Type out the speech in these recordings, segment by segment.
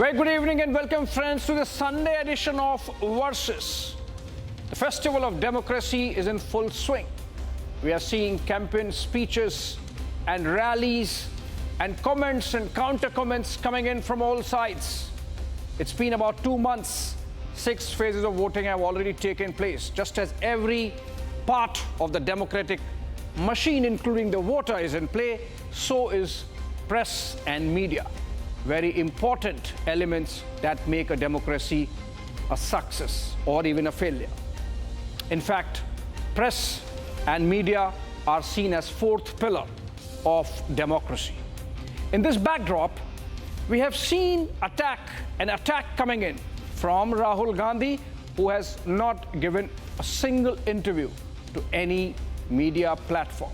Very good evening and welcome, friends, to the Sunday edition of Versus. The festival of democracy is in full swing. We are seeing campaign speeches and rallies and comments and counter-comments coming in from all sides. It's been about 2 months. 6 phases of voting have already taken place. Just as every part of the democratic machine, including the voter, is in play, so is press and media. Very important elements that make a democracy a success or even a failure. In fact, press and media are seen as fourth pillar of democracy. In this backdrop, we have seen an attack coming in from Rahul Gandhi, who has not given a single interview to any media platform.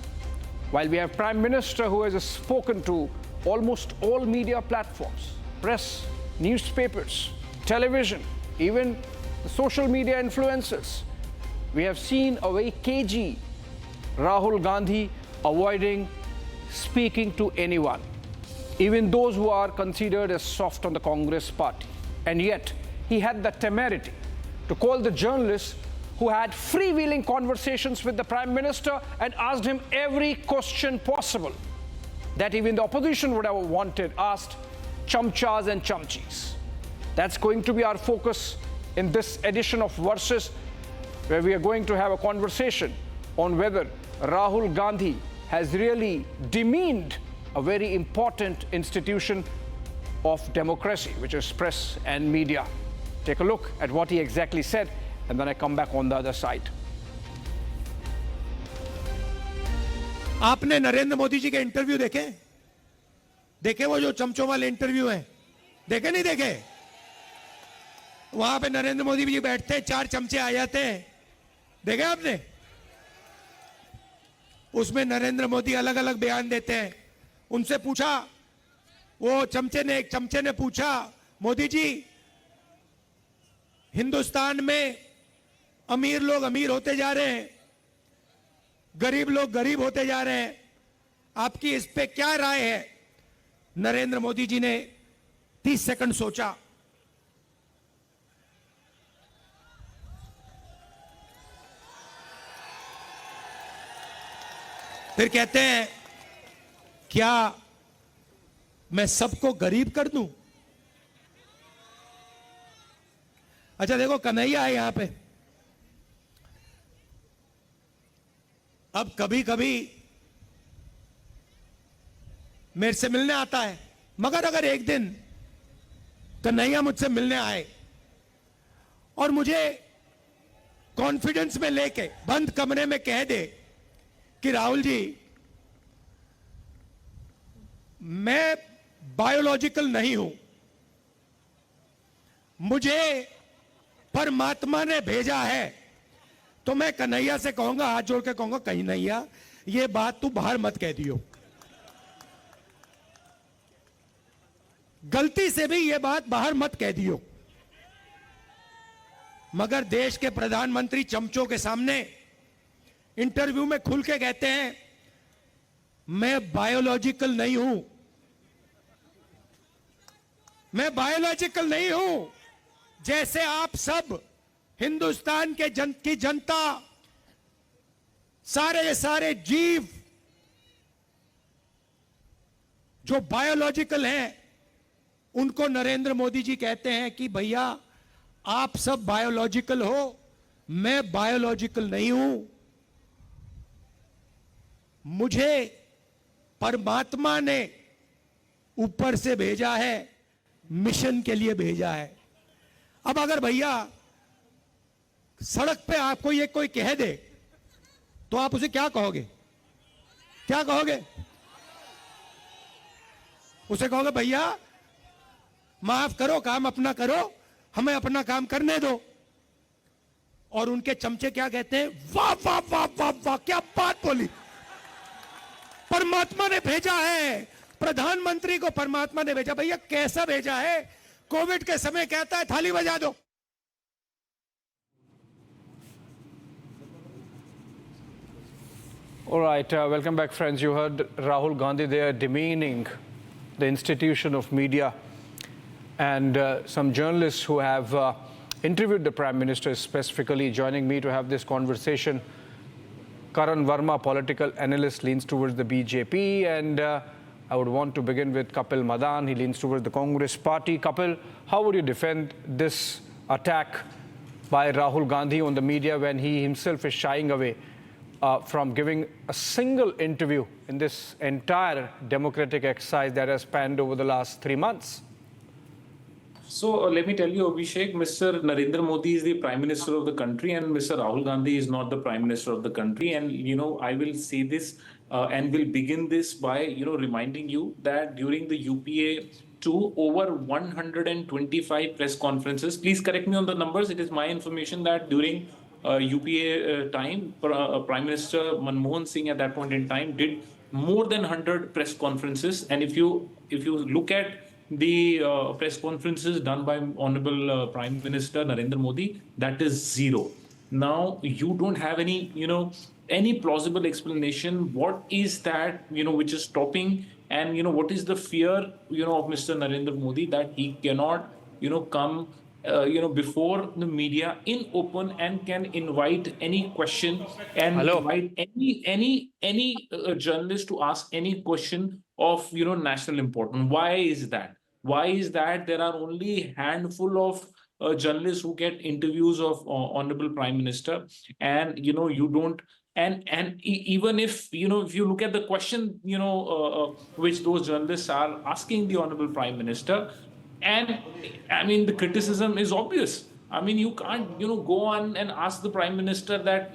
While we have Prime Minister who has spoken to almost all media platforms, press, newspapers, television, even the social media influencers. We have seen a very cagey Rahul Gandhi avoiding speaking to anyone, even those who are considered as soft on the Congress party. And yet, he had the temerity to call the journalists who had freewheeling conversations with the Prime Minister and asked him every question possible that even the opposition would have asked, chamchas and chamchis. That's going to be our focus in this edition of Versus, where we are going to have a conversation on whether Rahul Gandhi has really demeaned a very important institution of democracy, which is press and media. Take a look at what he exactly said, and then I come back on the other side. आपने नरेंद्र मोदी जी के interview देखे वो जो चमचों वाले interview हैं, देखे नहीं देखे? वहां पे नरेंद्र मोदी जी बैठते हैं, 4 चमचे आ जाते हैं, देखे आपने? उसमें नरेंद्र मोदी अलग अलग बयान देते हैं। उनसे पूछा, वो एक चमचे ने पूछा, मोदी जी, हिंदुस्तान में अमीर लोग अमीर होते जा रहे हैं, गरीब लोग गरीब होते जा रहे हैं, आपकी इस पे क्या राय है? नरेंद्र मोदी जी ने 30 सेकंड सोचा, फिर कहते हैं, क्या मैं सबको गरीब कर दूं? अच्छा देखो, कन्हैया है यहां पे। अब कभी कभी मेरे से मिलने आता है, मगर अगर एक दिन कन्हैया मुझसे मिलने आए और मुझे कॉन्फिडेंस में लेके बंद कमरे में कह दे कि राहुल जी, मैं बायोलॉजिकल नहीं हूं, मुझे परमात्मा ने भेजा है, तो मैं कन्हैया से कहूंगा, हाथ जोड़ के कहूंगा, कन्हैया ये बात तू बाहर मत कह दियो, गलती से भी ये बात बाहर मत कह दियो। मगर देश के प्रधानमंत्री चमचों के सामने इंटरव्यू में खुल के कहते हैं, मैं बायोलॉजिकल नहीं हूं, मैं बायोलॉजिकल नहीं हूं। जैसे आप सब हिंदुस्तान की जनता, सारे जीव जो बायोलॉजिकल हैं, उनको नरेंद्र मोदी जी कहते हैं कि भैया आप सब बायोलॉजिकल हो, मैं बायोलॉजिकल नहीं हूं, मुझे परमात्मा ने ऊपर से भेजा है, मिशन के लिए भेजा है। अब अगर भैया सड़क पे आपको ये कोई कह दे, तो आप उसे क्या कहोगे? क्या कहोगे? उसे कहोगे, भैया माफ करो, काम अपना करो, हमें अपना काम करने दो। और उनके चमचे क्या कहते हैं? वाह वाह वाह वाह वाह, क्या बात बोली, परमात्मा ने भेजा है, प्रधानमंत्री को परमात्मा ने भेजा। भैया कैसा भेजा है? कोविड के समय कहता है थाली बजा दो। All right, welcome back, friends. You heard Rahul Gandhi there demeaning the institution of media. and some journalists who have interviewed the Prime Minister specifically. Joining me to have this conversation, Karan Verma, political analyst, leans towards the BJP, and I would want to begin with Kapil Madan. He leans towards the Congress party. Kapil, how would you defend this attack by Rahul Gandhi on the media when he himself is shying away from giving a single interview in this entire democratic exercise that has spanned over the last 3 months? So let me tell you, Abhishek, Mr. Narendra Modi is the Prime Minister of the country and Mr. Rahul Gandhi is not the Prime Minister of the country. And, I will say this and will begin this by, reminding you that during the UPA 2, over 125 press conferences. Please correct me on the numbers. It is my information that during UPA time, Prime Minister Manmohan Singh at that point in time did more than 100 press conferences. And if you look at the press conferences done by Honorable Prime Minister Narendra Modi, that is zero. Now, you don't have any, any plausible explanation. What is that, which is stopping, and, what is the fear, of Mr. Narendra Modi that he cannot, come, before the media in open and can invite any question and invite any journalist to ask any question of, national importance. Why is that? Why is that there are only a handful of journalists who get interviews of Honorable Prime Minister, and you don't, and even if if you look at the question which those journalists are asking the Honorable Prime Minister, and I mean the criticism is obvious. I mean you can't go on and ask the Prime Minister that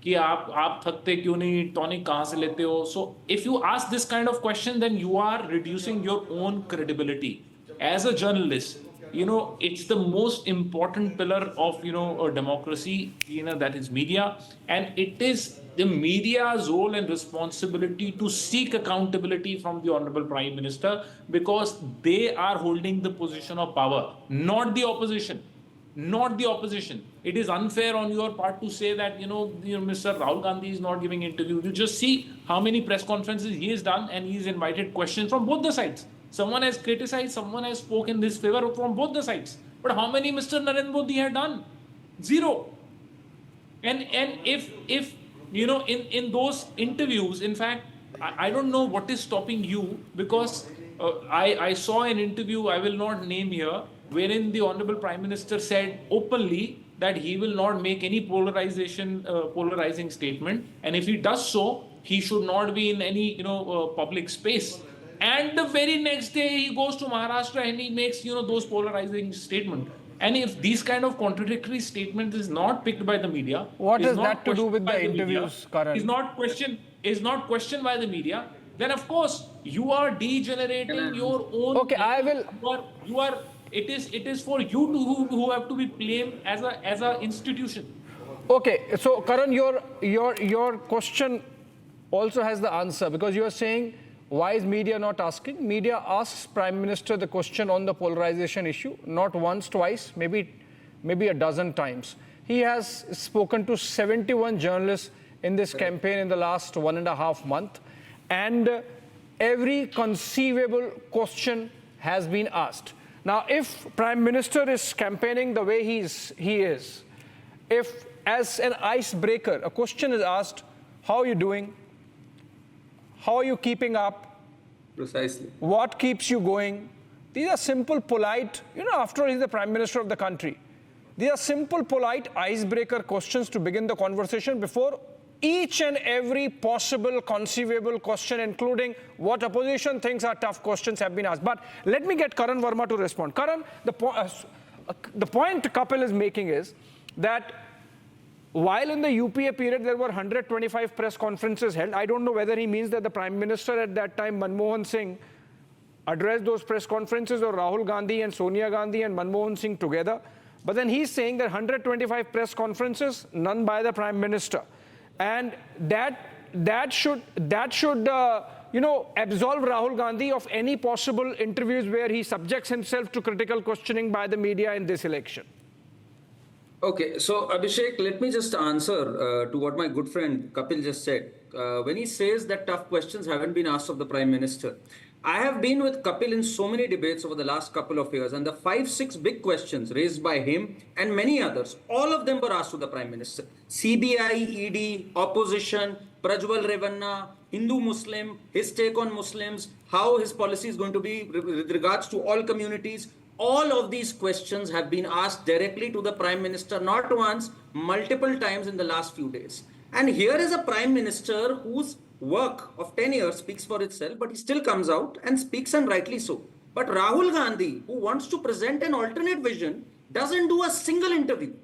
कि आप थकते क्यों नहीं, tonic कहाँ से लेते हो? So if you ask this kind of question, then you are reducing your own credibility as a journalist. It's the most important pillar of a democracy, that is media, and it is the media's role and responsibility to seek accountability from the Honorable Prime Minister, because they are holding the position of power, not the opposition. Not the opposition. It is unfair on your part to say that Mr. Rahul Gandhi is not giving interviews. You just see how many press conferences he has done, and he's invited questions from both the sides. Someone has criticized, someone has spoken in this favor from both the sides. But how many Mr. Narendra Modi had done? Zero. And if in those interviews, in fact, I don't know what is stopping you, because I saw an interview, I will not name here, wherein the Honorable Prime Minister said openly that he will not make any polarizing statement, and if he does so, he should not be in any public space. And the very next day he goes to Maharashtra and he makes those polarizing statements. And if these kind of contradictory statements is not picked by the media, what is that to do with the interviews, Karan? Is not questioned by the media, then of course you are degenerating your own. Okay, I will. You are. It is for you who have to be blamed as a institution. Okay, so Karan, your question also has the answer, because you are saying, why is media not asking? Media asks Prime Minister the question on the polarization issue, not once, twice, maybe a dozen times. He has spoken to 71 journalists in this campaign in the last 1.5 months, and every conceivable question has been asked. Now, if Prime Minister is campaigning the way he is, if as an icebreaker, a question is asked, how are you doing? How are you keeping up? Precisely. What keeps you going? These are simple, polite, after all, he's the Prime Minister of the country. These are simple, polite, icebreaker questions to begin the conversation before each and every possible conceivable question, including what opposition thinks are tough questions, have been asked. But let me get Karan Verma to respond. Karan, the point Kapil is making is that while in the UPA period there were 125 press conferences held, I don't know whether he means that the Prime Minister at that time, Manmohan Singh, addressed those press conferences, or Rahul Gandhi and Sonia Gandhi and Manmohan Singh together. But then he's saying that 125 press conferences, none by the Prime Minister. And that should absolve Rahul Gandhi of any possible interviews where he subjects himself to critical questioning by the media in this election. Okay, so Abhishek, let me just answer to what my good friend Kapil just said. when he says that tough questions haven't been asked of the Prime Minister. I have been with Kapil in so many debates over the last couple of years, and the 5-6 big questions raised by him and many others, all of them were asked to the Prime Minister. CBI, ED, opposition, Prajwal Revanna, Hindu-Muslim, his take on Muslims, how his policy is going to be with regards to all communities. All of these questions have been asked directly to the Prime Minister, not once, multiple times in the last few days. And here is a Prime Minister whose work of 10 years speaks for itself, but he still comes out and speaks, and rightly so. But Rahul Gandhi, who wants to present an alternate vision, doesn't do a single interview.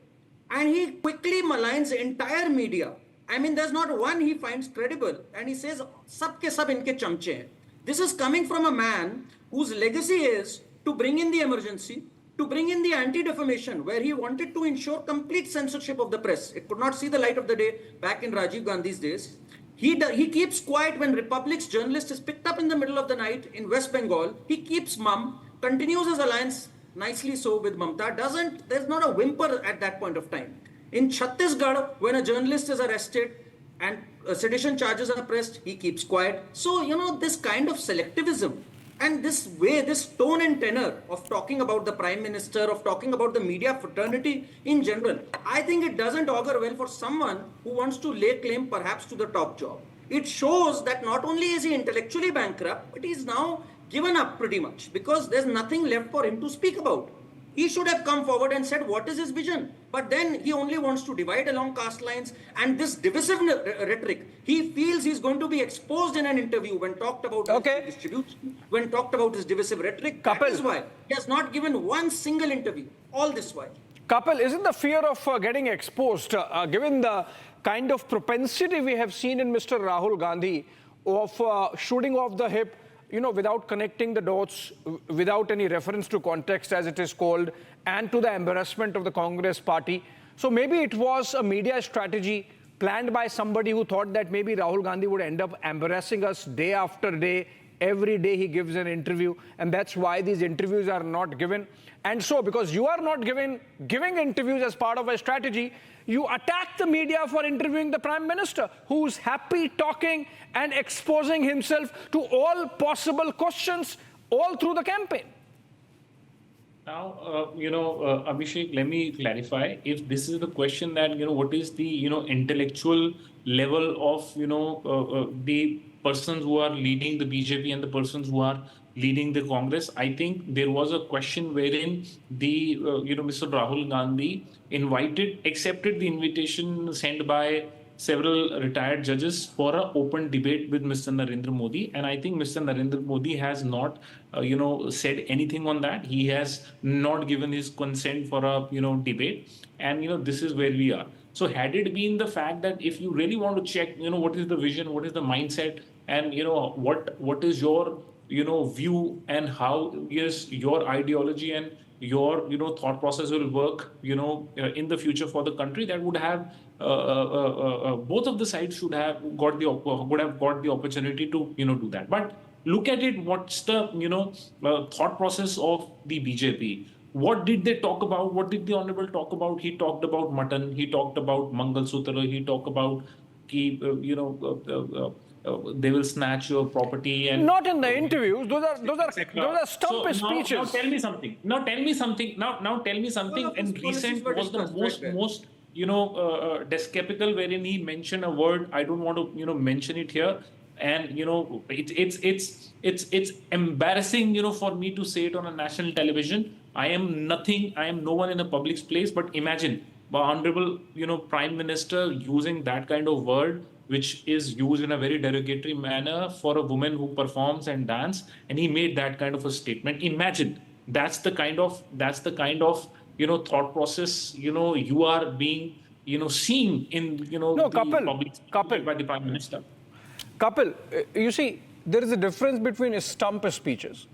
And he quickly maligns the entire media. I mean, there's not one he finds credible. And he says, sab ke sab inke chamche hain. This is coming from a man whose legacy is to bring in the emergency, to bring in the anti-defamation, where he wanted to ensure complete censorship of the press. It could not see the light of the day back in Rajiv Gandhi's days. He keeps quiet when Republic's journalist is picked up in the middle of the night in West Bengal. He keeps mum, continues his alliance nicely so with Mamta, there's not a whimper at that point of time. In Chhattisgarh, when a journalist is arrested and sedition charges are pressed, he keeps quiet. So, this kind of selectivism and this way, this tone and tenor of talking about the Prime Minister, of talking about the media fraternity in general, I think it doesn't augur well for someone who wants to lay claim perhaps to the top job. It shows that not only is he intellectually bankrupt, but he's now given up pretty much because there's nothing left for him to speak about. He should have come forward and said what is his vision. But then he only wants to divide along caste lines, and this divisive rhetoric, he feels he's going to be exposed in an interview when talked about his distribution, when talked about his divisive rhetoric. That is why he has not given one single interview all this while. Kapil, isn't the fear of getting exposed, given the kind of propensity we have seen in Mr. Rahul Gandhi of shooting off the hip, without connecting the dots, without any reference to context, as it is called, and to the embarrassment of the Congress party. So maybe it was a media strategy planned by somebody who thought that maybe Rahul Gandhi would end up embarrassing us day after day. Every day he gives an interview, and that's why these interviews are not given. And so, because you are not giving interviews as part of a strategy, you attack the media for interviewing the Prime Minister, who's happy talking and exposing himself to all possible questions all through the campaign. Now, Abhishek, let me clarify. If this is the question that, what is the, intellectual level of, the persons who are leading the BJP and the persons who are leading the Congress, I think there was a question wherein the, Mr. Rahul Gandhi accepted the invitation sent by several retired judges for an open debate with Mr. Narendra Modi. And I think Mr. Narendra Modi has not, said anything on that. He has not given his consent for a, debate. And, this is where we are. So had it been the fact that if you really want to check, what is the vision, what is the mindset, and, what is your, view and how your ideology and your, thought process will work, in the future for the country, that would have both of the sides should have got the opportunity to, do that. But look at it. What's the, thought process of the BJP? What did they talk about? What did the Honorable talk about? He talked about mutton. He talked about Mangal Sutra. He talked about, they will snatch your property and not in the interviews. Those are stump speeches. Now tell me something. Now tell me something. And recent was the most descapical, wherein he mentioned a word. I don't want to mention it here. And it's embarrassing for me to say it on a national television. I am no one in a public place. But imagine the Honorable Prime Minister using that kind of word, which is used in a very derogatory manner for a woman who performs and dance, and he made that kind of a statement. Imagine that's the kind of thought process you are being seen in public by the Prime Minister. Kapil, you see, there is a difference between stump speeches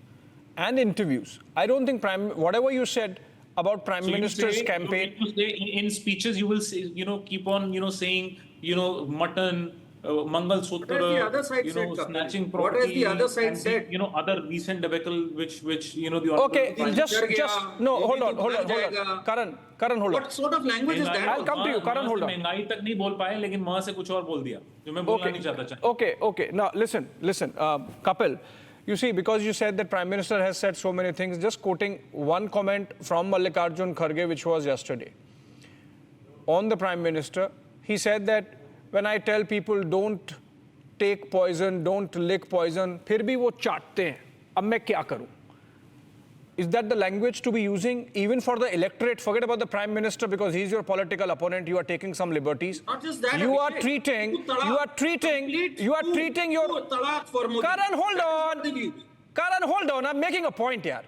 and interviews. I don't think whatever you said about Prime Minister's campaign. In speeches, you will say, keep on, saying, mutton, Mangal Sutra, What has the other side said, Kapil? snatching What property. has the other side and said? other recent debacle which the Okay, Honorable just no, Modi hold on, to hold on, bhag hold on. jayega. Karan, hold on. What sort of language is that? I'll come to you, Karan, hold on. महंगाई तक नहीं बोल पाए लेकिन मां से कुछ और बोल दिया जो मैं बोलना नहीं चाहता Okay. Now listen. Kapil, you see, because you said that Prime Minister has said so many things, just quoting one comment from Mallikarjun Kharge, which was yesterday. On the Prime Minister, he said that when I tell people don't take poison, don't lick poison, फिर भी वो चाटते हैं. अब मैं क्या करूं? Is that the language to be using even for the electorate? Forget about the Prime Minister because he's your political opponent. You are taking some liberties. Not just that. You are Abhishek. treating your. Talaq for Modi. Karan, hold on. Karan, hold on. I'm making a point here.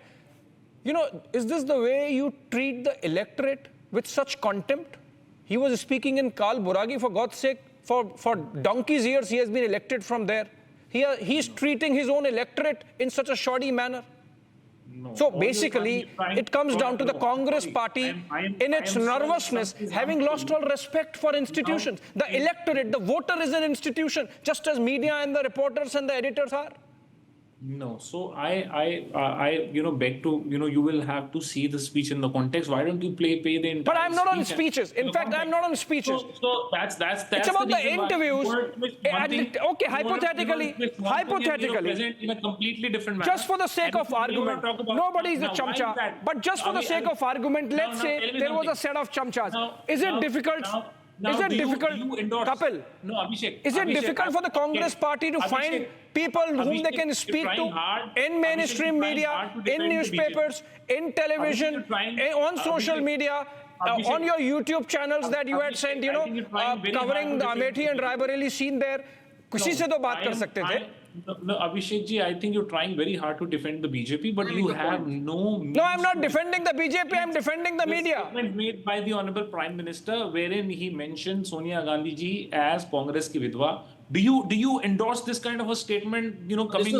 You know, is this the way you treat the electorate with such contempt? He was speaking in Kal Buragi, for God's sake. For donkey's years, he has been elected from there. He's treating his own electorate in such a shoddy manner. No, so basically, it comes down to the Congress party in its nervousness, having lost all respect for institutions. The electorate, the voter is an institution, just as media and the reporters and the editors are. No, so I beg to, you will have to see the speech in the context. Why don't you pay the entire But I'm not on speech speeches. In fact, I'm not on speeches. So that's It's about the interviews. Okay, hypothetically, present in a completely different manner. just for the sake of argument, nobody is a chamcha. But just for the sake of argument, let's say there was a set of chamchas. Is it difficult? Is it difficult, Kapil? No, Abhishek. Is it difficult for the Congress party to find people whom they can speak to in mainstream media, in newspapers, in television, on social media, on your YouTube channels that you had sent, covering the Amethi and Raebareli scene there? किसी से तो बात कर सकते थे. No, Abhishek ji, I think you're trying very hard to defend the BJP, but you have no... No, I'm not defending the BJP, I'm defending the media. Statement made by the Honorable Prime Minister, wherein he mentioned Sonia Gandhi ji as Congress ki vidwa. Do you endorse this kind of a statement, coming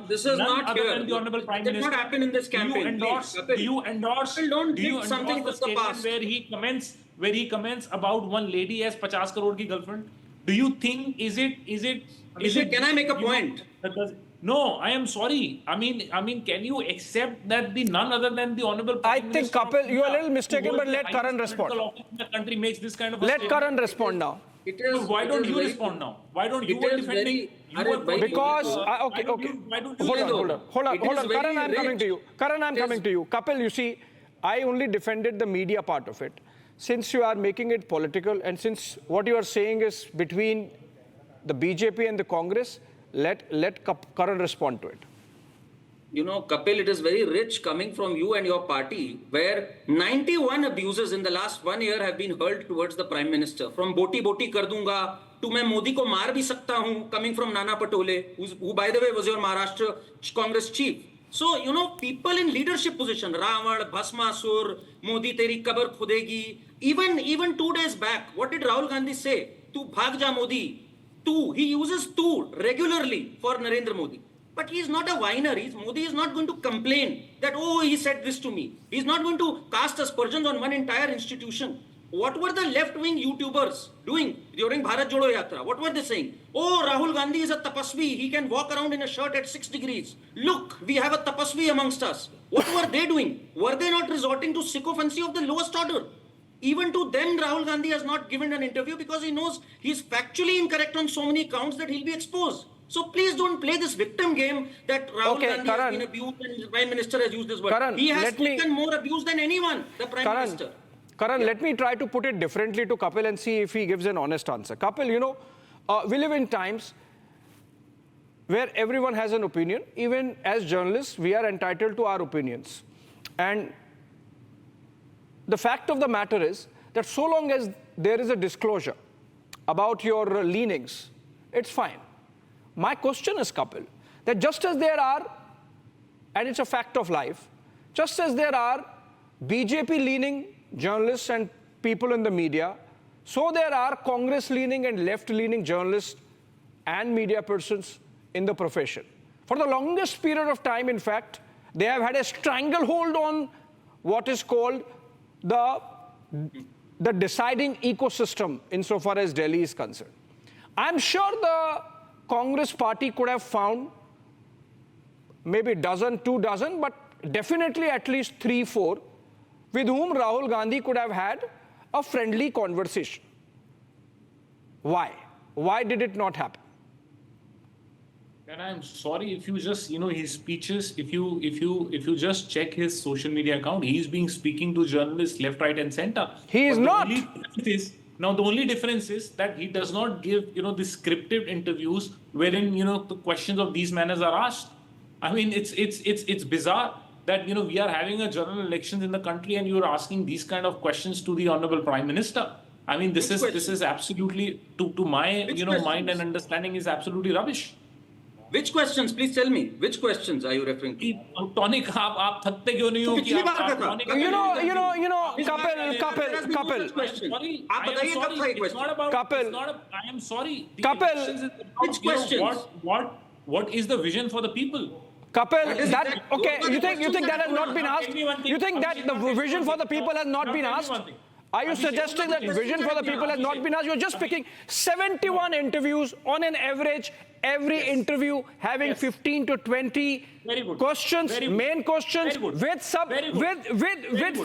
this is not other here. than the Honorable Prime Minister? It did not happen in this campaign. Do you endorse something the from the past where he comments about one lady as 50 crore ki girlfriend? Do you think is it can I make a point? No, I am sorry. I mean, can you accept that none other than the Honorable Prime I think, Minister Kapil, you are a little mistaken, but let Karan respond. The country makes this kind of a Let statement. Karan respond now. Why don't you respond now? Why don't you are defending? Because okay. Hold on. Karan, I'm coming to you. I'm coming to you. Kapil, you see, I only defended the media part of it. Since you are making it political, and since what you are saying is between the BJP and the Congress, let Karan respond to it. Kapil, it is very rich coming from you and your party, where 91 abuses in the last 1 year have been hurled towards the Prime Minister. From boti kar dunga to main Modi ko maar bhi sakta hoon, coming from Nana Patole, who by the way was your Maharashtra Congress chief. So, people in leadership position, Ravan, Bhasmasur, Modi teri kabar khudegi, even 2 days back, what did Rahul Gandhi say? Tu bhag ja Modi. He uses tu regularly for Narendra Modi. But he is not a whiner. Modi is not going to complain that, oh, he said this to me. He is not going to cast aspersions on one entire institution. What were the left-wing YouTubers doing during Bharat Jodo Yatra? What were they saying? Oh, Rahul Gandhi is a tapasvi. He can walk around in a shirt at 6 degrees. Look, we have a tapasvi amongst us. What were they doing? Were they not resorting to sycophancy of the lowest order? Even to them, Rahul Gandhi has not given an interview because he knows he is factually incorrect on so many counts that he'll be exposed. So please don't play this victim game that Rahul Gandhi has been abused and the Prime Minister has used this word. Karan, he has taken more abuse than anyone, the Prime Minister. Karan, let me try to put it differently to Kapil and see if he gives an honest answer. Kapil, we live in times where everyone has an opinion. Even as journalists, we are entitled to our opinions. And the fact of the matter is that so long as there is a disclosure about your leanings, it's fine. My question is, Kapil, that just as there are, and it's a fact of life, just as there are BJP-leaning journalists and people in the media, so there are Congress-leaning and left-leaning journalists and media persons in the profession. For the longest period of time, in fact, they have had a stranglehold on what is called the deciding ecosystem insofar as Delhi is concerned. I'm sure the Congress party could have found maybe dozen, 2 dozen, but definitely at least 3, 4, with whom Rahul Gandhi could have had a friendly conversation. Why? Why did it not happen? And I'm sorry if you just, his speeches, if you just check his social media account, he's been speaking to journalists left, right, and center. He is not. Now the only difference is that he does not give, the scripted interviews wherein, the questions of these manners are asked. I mean, it's bizarre that, we are having a general elections in the country and you're asking these kind of questions to the Honorable Prime Minister. I mean, this is absolutely, to my, mind and understanding, is absolutely rubbish. Which questions? Please tell me. Which questions are you referring to? Tonic, आप थकते क्यों नहीं हो कि आप Kapil. Sorry, आप बताइए कब था ये question? Kapil. I am sorry. Kapil. Which questions? What is the vision for the people? Kapil, okay, you think that has not been asked? You think that the vision for the people has not been asked? Are you suggesting that vision for the people has not been asked? You're just picking 71 interviews on an average, every interview having 15 to 20 questions, main questions, with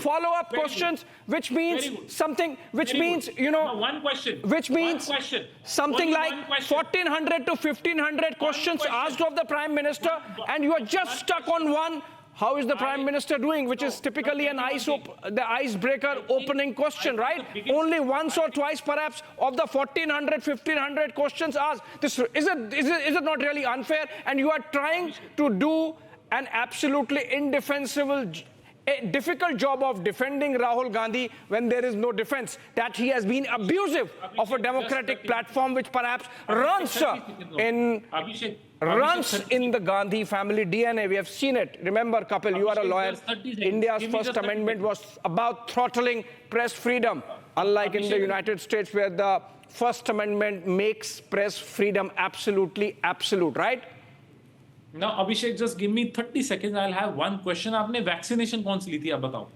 follow-up questions, which means something, which means, one question, which means something like 1,400 to 1,500 questions asked of the Prime Minister, and you are just stuck on one. How is the Prime Minister doing? Which is typically an icebreaker opening question, right? Only once or twice, perhaps, of the 1,400, 1,500 questions asked. Is it not really unfair? And you are trying to do an absolutely indefensible, difficult job of defending Rahul Gandhi when there is no defense. That he has been abusive of a democratic platform which perhaps runs in the Gandhi family DNA. We have seen it. Remember, Kapil, you are a lawyer. India's First Amendment was about throttling press freedom, unlike in the United States where the First Amendment makes press freedom absolutely absolute, right? Now, Abhishek, just give me 30 seconds. I'll have one question. आपने vaccination कौन सी ली थी? आप बताओ.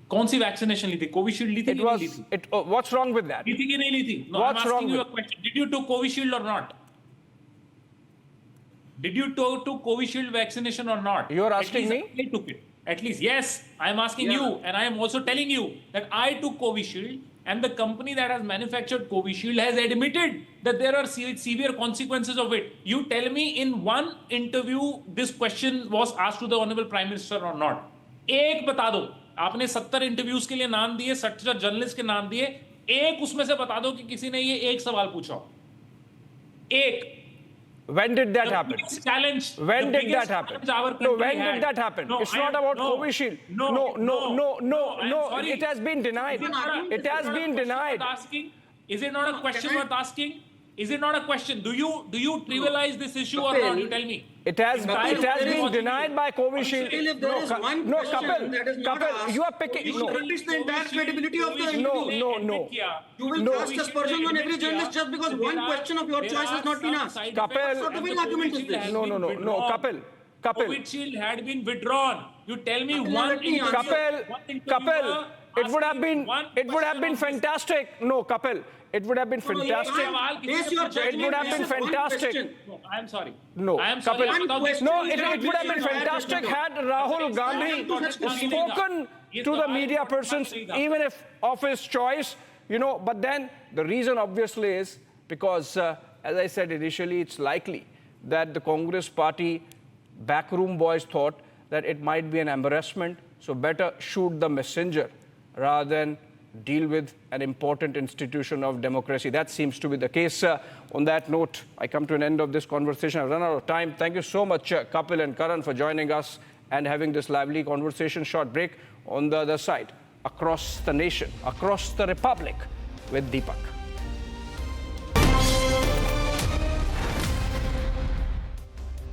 कौन सी vaccination ली थी? Covishield ली थी कि नहीं ली थी? What's wrong with that? ली थी कि नहीं ली थी? No, What's I'm wrong asking you with a question. Did you took Covishield or not? Did you took Covishield vaccination or not? You're asking me? I took it. At least, yes. I am asking you, and I am also telling you that I took Covishield, and the company that has manufactured Covishield has admitted that there are severe consequences of it. You tell me in one interview this question was asked to the Honorable Prime Minister or not. एक बता दो. आपने 70 interviews के लिए नाम दिए, 70 journalist के नाम दिए. एक उसमें से बता दो कि किसी ने ये एक सवाल पूछा. एक. When did that happen? Challenge. When did that happen? No, when did that happen? It's not about Covishield. No. It has been denied. It has been denied. Is it not a question worth asking? Is it not a question? Do you trivialize this issue or not? You tell me. It has been denied by Covishield. No, Kapil, you are picking. You will release the entire credibility of the interview. No. You will cast aspersions on every journalist just because one question of your choice has not been asked. Kapil, What sort of argument is this? No, Kapil. Covishield had been withdrawn. You tell me one. Kapil, it would have been fantastic. No, Kapil. It would have been fantastic. It would have been fantastic. No, I am sorry. No, I am sorry. No, it would have been fantastic had Rahul Gandhi spoken to the media persons, even if of his choice, But then the reason obviously is because, as I said initially, it's likely that the Congress party backroom boys thought that it might be an embarrassment, so better shoot the messenger rather than deal with an important institution of democracy. That seems to be the case. On that note, I come to an end of this conversation. I've run out of time. Thank you so much, Kapil and Karan, for joining us and having this lively conversation. Short break on the other side. Across the nation, across the republic with Deepak.